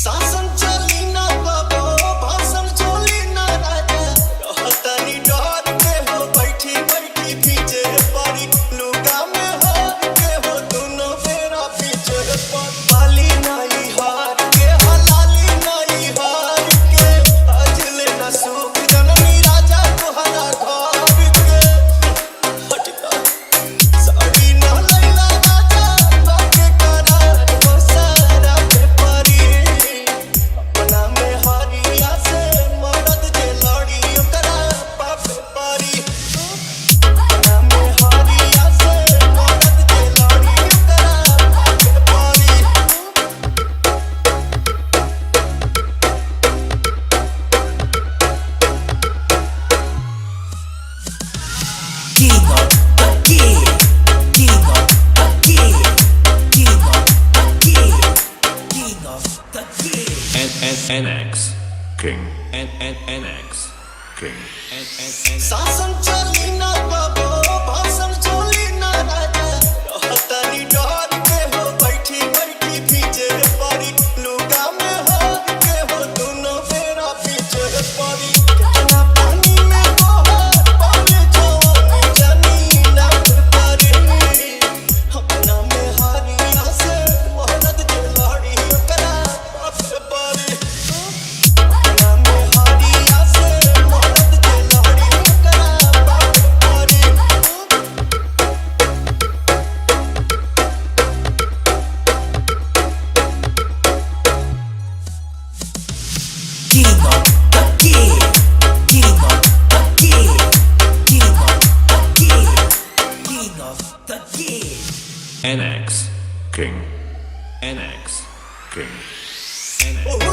शासन चली ना बाबो भाषण चली ना राजा रहतनी डर के हो बैठी बैठी पीछे पड़ी लुगा में हार के हो दोनों बेरा पीछे पर बाली नहीं हार के हलाली नहीं हार के अजले न सुख जननी राजा तोहरा घर के हटका साड़ी ना लैला राजा बाके करार बसारा पे परी अपना में हरिया से मरद जे लड़ी ओकरा पापे परी अपना में हरिया से मरद जे लड़ी ओकरा पापे परी King of the King, King of the King, King of the King, King of the King. NX King. NX King. शासन चली ना बाबो भाषण चली ना राजा रहतनी डर के हो बैठी बैठी पीछे पड़ी लुगा में हार के हो दोनों बेरा पीछे पड़ी कितना पानी में बहर पाले जवानी जनी ना परी अपना में हरिया से मरद जे लड़ी ओकरा पापे परी अपना में हरिया से मरद जे लड़ी ओकरा पापे परी King of the King, King of the King, King of the King, King of the King. NX King. NX King. NX.